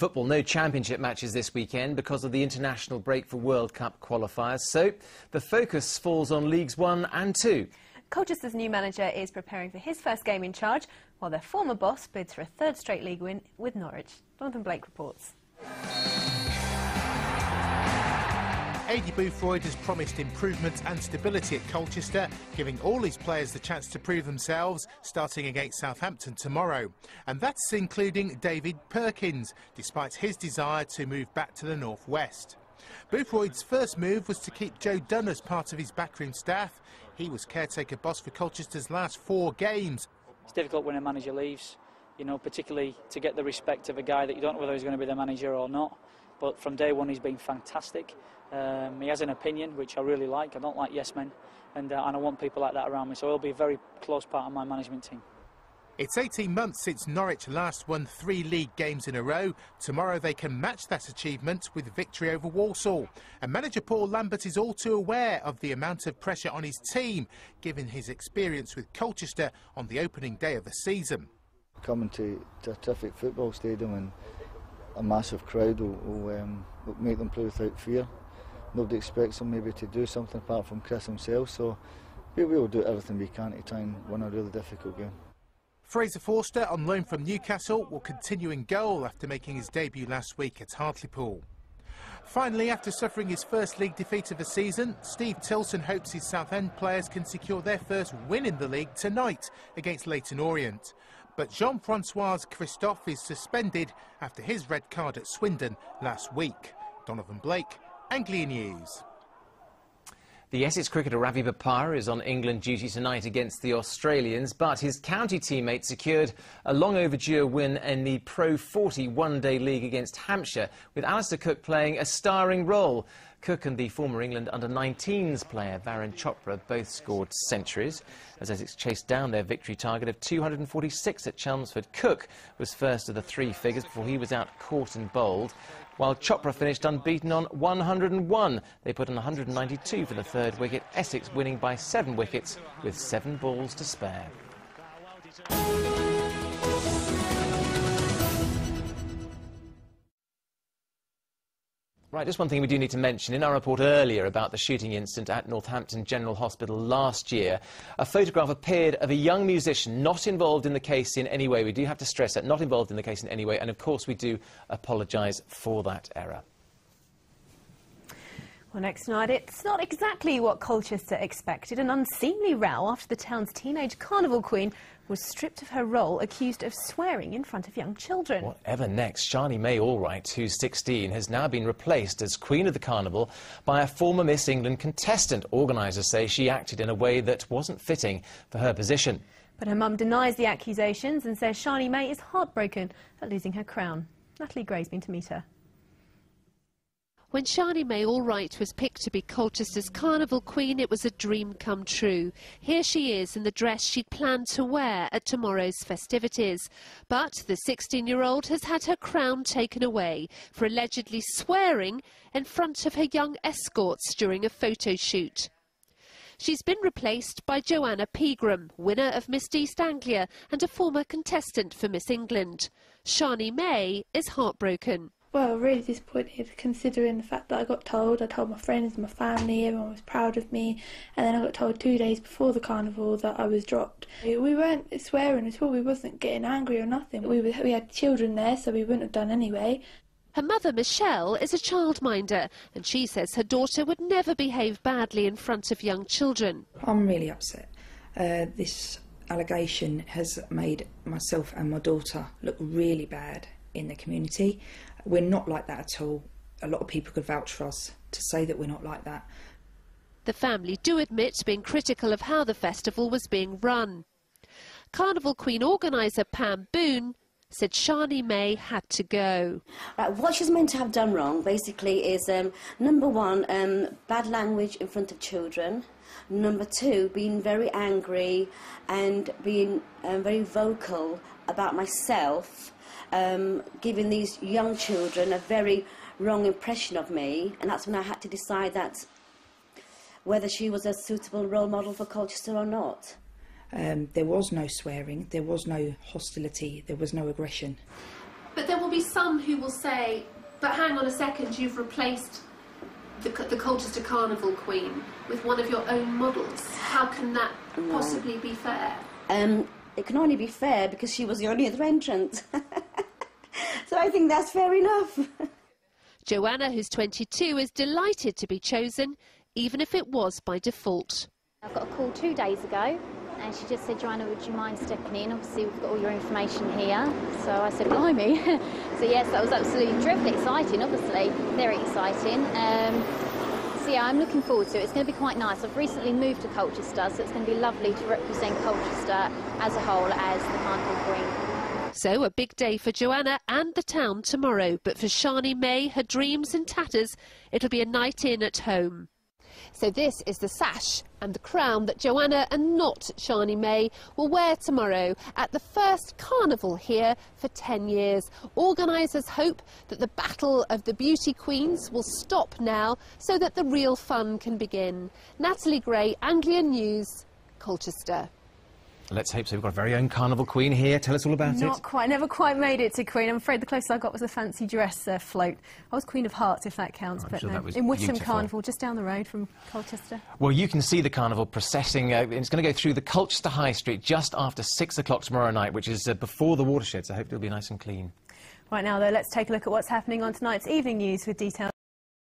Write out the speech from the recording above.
football, no championship matches this weekend because of the international break for World Cup qualifiers, so the focus falls on Leagues 1 and 2. Colchester's new manager is preparing for his first game in charge, while their former boss bids for a third straight league win with Norwich. Jonathan Blake reports. Aidy Boothroyd has promised improvement and stability at Colchester, giving all his players the chance to prove themselves, starting against Southampton tomorrow. And that's including David Perkins, despite his desire to move back to the northwest. Boothroyd's first move was to keep Joe Dunn as part of his backroom staff. He was caretaker boss for Colchester's last 4 games. It's difficult when a manager leaves, you know, particularly to get the respect of a guy that you don't know whether he's going to be the manager or not. But from day one he's been fantastic. He has an opinion, which I really like. I don't like yes men, and I want people like that around me, so he'll be a very close part of my management team. It's 18 months since Norwich last won 3 league games in a row. Tomorrow they can match that achievement with victory over Walsall. And manager Paul Lambert is all too aware of the amount of pressure on his team, given his experience with Colchester on the opening day of the season. Coming to a terrific football stadium and a massive crowd will make them play without fear. Nobody expects them maybe to do something apart from Chris himself, so we will do everything we can to try and win a really difficult game. Fraser Forster, on loan from Newcastle, will continue in goal after making his debut last week at Hartlepool. Finally, after suffering his first league defeat of the season, Steve Tilson hopes his Southend players can secure their first win in the league tonight against Leyton Orient. But Jean-Francois Christophe is suspended after his red card at Swindon last week. Jonathan Blake, Anglia News. The Essex cricketer Ravi Bopara is on England duty tonight against the Australians, but his county teammate secured a long overdue win in the Pro 40 one-day league against Hampshire, with Alistair Cook playing a starring role. Cook and the former England under-19s player Varun Chopra both scored centuries as Essex chased down their victory target of 246 at Chelmsford. Cook was first of the 3 figures before he was out caught and bowled, while Chopra finished unbeaten on 101. They put on 192 for the 3rd wicket, Essex winning by 7 wickets with 7 balls to spare. Right, just one thing we do need to mention. In our report earlier about the shooting incident at Northampton General Hospital last year, a photograph appeared of a young musician not involved in the case in any way. We do have to stress that, not involved in the case in any way, and of course we do apologise for that error. Well, next tonight, it's not exactly what Colchester expected. An unseemly row after the town's teenage carnival queen was stripped of her role, accused of swearing in front of young children. Whatever next, Shani May Allwright, who's 16, has now been replaced as Queen of the Carnival by a former Miss England contestant. Organisers say she acted in a way that wasn't fitting for her position. But her mum denies the accusations and says Shani May is heartbroken at losing her crown. Natalie Gray's been to meet her. When Shani May Allwright was picked to be Colchester's Carnival Queen, it was a dream come true. Here she is in the dress she'd planned to wear at tomorrow's festivities. But the 16-year-old has had her crown taken away for allegedly swearing in front of her young escorts during a photo shoot. She's been replaced by Joanna Pegram, winner of Miss East Anglia and a former contestant for Miss England. Shani May is heartbroken. Well, really disappointed considering the fact that I told my friends, my family, everyone was proud of me, and then I got told 2 days before the carnival that I was dropped. We weren't swearing at all, we wasn't getting angry or nothing. We had children there, so we wouldn't have done anyway. Her mother, Michelle, is a childminder, and she says her daughter would never behave badly in front of young children. I'm really upset. This allegation has made myself and my daughter look really bad in the community. We're not like that at all. A lot of people could vouch for us to say that we're not like that. The family do admit to being critical of how the festival was being run. Carnival Queen organiser Pam Boone said Shani May had to go. Right, what she's meant to have done wrong, basically, is number 1, bad language in front of children. Number 2, being very angry and being very vocal about myself. Giving these young children a very wrong impression of me, and that's when I had to decide that whether she was a suitable role model for Colchester or not. There was no swearing, there was no hostility, there was no aggression. But there will be some who will say, but hang on a second, you've replaced the Colchester Carnival Queen with one of your own models. How can that possibly be fair? It can only be fair because she was the only other entrant. So I think that's fair enough. Joanna, who's 22, is delighted to be chosen, even if it was by default. I got a call 2 days ago and she just said, Joanna, would you mind stepping in? Obviously we've got all your information here. So I said, blimey. So yes, that was absolutely dreadfully exciting, obviously, very exciting. So yeah, I'm looking forward to it. It's going to be quite nice. I've recently moved to Colchester, so it's going to be lovely to represent Colchester as a whole as the Carnival Queen. So a big day for Joanna and the town tomorrow, but for Shani May, her dreams in tatters, it'll be a night in at home. So this is the sash and the crown that Joanna and not Shani May will wear tomorrow at the first carnival here for 10 years. Organisers hope that the battle of the beauty queens will stop now so that the real fun can begin. Natalie Gray, Anglia News, Colchester. Let's hope so. We've got a very own carnival queen here. Tell us all about it. Not quite. Never quite made it to queen. I'm afraid the closest I got was a fancy dress float. I was Queen of Hearts, if that counts. I'm sure that was in Witham beautiful. Carnival, just down the road from Colchester. Well, you can see the carnival processing. It's going to go through the Colchester High Street just after 6 o'clock tomorrow night, which is before the watershed, so I hope it'll be nice and clean. Right now, though, let's take a look at what's happening on tonight's evening news with details.